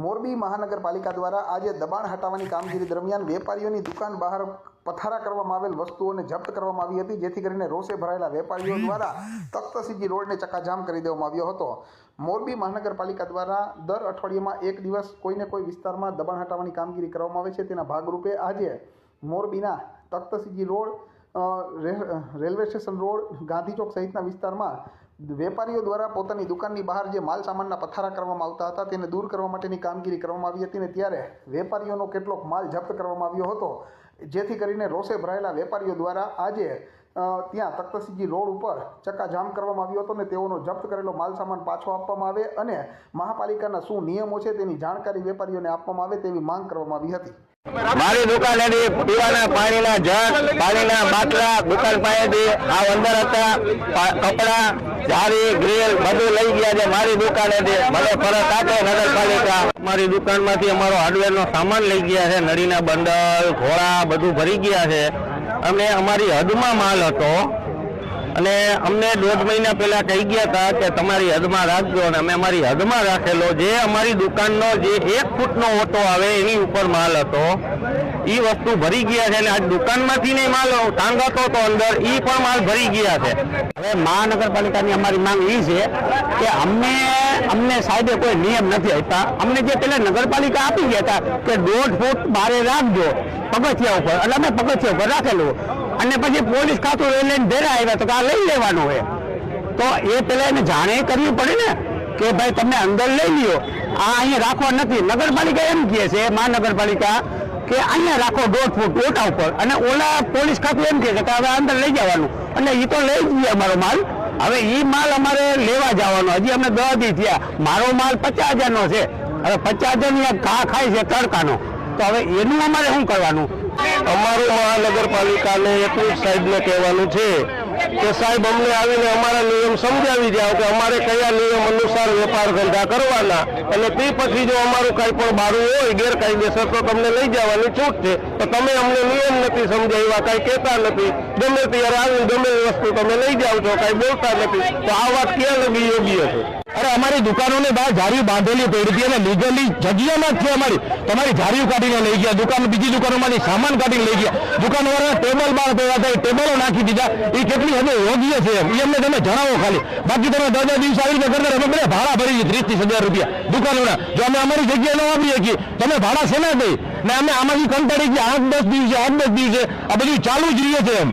મોરબી મહાનગરપાલિકા દ્વારા આજે દબાણ હટાવવાની કામગીરી દરમિયાન વેપારીઓની દુકાન બહાર પથારા કરવામાં આવેલ વસ્તુઓને જપ્ત કરવામાં આવી હતી, જેથી કરીને રોષે ભરાયેલા વેપારીઓ દ્વારા તખ્તસિદ્ધિ રોડને ચક્કાજામ કરી દેવામાં આવ્યો હતો। મોરબી મહાનગરપાલિકા દ્વારા દર અઠવાડિયામાં એક દિવસ કોઈને કોઈ વિસ્તારમાં દબાણ હટાવવાની કામગીરી કરવામાં આવે છે। તેના ભાગરૂપે આજે મોરબીના Takhtsiddhi road, railway station road, Gandhi Chowk સહિતના વિસ્તારમાં વેપારીઓ દ્વારા પોતાની દુકાનની બહાર જે માલ સામાનના પથારા કરવામાં આવતા હતા તેને દૂર કરવા માટેની કામગીરી કરવામાં આવી હતી, ને ત્યારે વેપારીઓનો કેટલોક માલ જપ્ત કરવામાં આવ્યો હતો, જેથી કરીને રોષે ભરાયેલા વેપારીઓ દ્વારા આજે ત્યાં તખ્તસિદ્ધિ રોડ ઉપર ચક્કાજામ કરવામાં આવ્યો હતો, ને તેઓનો જપ્ત કરેલો માલ સામાન પાછો આપવામાં આવે અને મહાપાલિકાના શું નિયમો છે તેની જાણકારી વેપારીઓને આપવામાં આવે તેવી માંગ કરવામાં આવી હતી। મારી દુકાન હતી પીવાના પાણીના જગ, પાણીના બાટલા દુકાન પાસેથી આ અંદર હતા, કપડા, જારી, ગ્રીલ બધું લઈ ગયા છે। મારી દુકાન હતી, મને ફરક આપે નગરપાલિકા। મારી દુકાનમાંથી અમારો હાર્ડવેરનો સામાન લઈ ગયા છે, નળીના બંડલ, ઘોડા બધું ભરી ગયા છે અને અમારી હદમાં માલ હતો અને અમને 1.5 મહિના પહેલા કહી ગયા હતા કે તમારી હદમાં રાખજો, અને અમે અમારી હદમાં રાખેલો। જે અમારી દુકાનનો જે 1 ફૂટનો ઓટો આવે એની ઉપર માલ હતો, એ વસ્તુ ભરી ગયા છે અને આજ દુકાનમાંથી નહીં માલ ટાંગાતો હતો અંદર, એ પણ માલ ભરી ગયા છે। હવે મહાનગરપાલિકાની અમારી માંગ એ છે કે અમને સાહેબે કોઈ નિયમ નથી આપ્યા। અમને જે પેલા નગરપાલિકા આપી ગયા હતા કે 1.5 ફૂટ બારે રાખજો પગથિયા ઉપર, એટલે અમે પગથિયા ઉપર રાખેલું, અને પછી પોલીસ ખાતું લઈને ભેરા આવ્યા તો આ લઈ લેવાનું હોય, તો એ પેલા એને જાણે કરવી પડે ને કે ભાઈ તમે અંદર લઈ લ્યો, આ અહીંયા રાખવા નથી। નગરપાલિકા એમ કહે છે મહાનગરપાલિકા કે અહીંયા રાખો 1.5 ફૂટ ઓટા ઉપર, અને ઓલા પોલીસ ખાતું એમ કહે છે કે હવે અંદર લઈ જવાનું, અને એ તો લઈ જ ગયા અમારો માલ। હવે એ માલ અમારે લેવા જવાનો, હજી અમને 10 દી થયા, મારો માલ 50,000નો છે, હવે 50,000 ઘા ખાય છે તડકાનો, તો હવે એનું અમારે શું કરવાનું? અમારું મહાનગરપાલિકાને એટલું જ સાહેબને કહેવાનું છે કે સાહેબ અમને આવીને અમારા નિયમ સમજાવી જાઓ કે અમારે કયા નિયમ અનુસાર વેપાર ધંધા કરવાના, અને તે પછી જો અમારું કંઈ પણ બારું હોય ગેરકાયદેસર તો તમને લઈ જવાની છૂટ છે, તો તમે અમને નિયમ નથી સમજાવ્યા, કાંઈ કહેતા નથી, ગમે ત્યારે આવીને ગમે વસ્તુ તમે લઈ જાઓ છો, કાંઈ બોલતા નથી, તો આ વાત ક્યાં લગી યોગ્ય છે? અરે અમારી દુકાનોને બહાર જારીઓ બાંધેલી પડી હતી અને લીગલી જગ્યામાં જ છે અમારી, તમારી જારીઓ કાઢીને લઈ ગયા, દુકાન બીજી દુકાનોમાંથી સામાન કાઢીને લઈ ગયા, દુકાનવાળા ટેબલ બહાર પડ્યા હતા, ટેબલો નાખી દીધા, એ કેટલી હદે યોગ્ય છે એ અમને તમે જણાવો ખાલી। બાકી તમે 10 દિવસ આવી રીતે કરતા અમે બધા ભાડા ભરી 30-30 હજાર રૂપિયા દુકાનોના, જો અમે અમારી જગ્યાએ ન વાપરી શકીએ તમે ભાડા શેના દઈ, ને અમે આમાંથી કંટાળી ગયા 8-10 દિવસે આ બધું ચાલુ જ રહીએ છે એમ।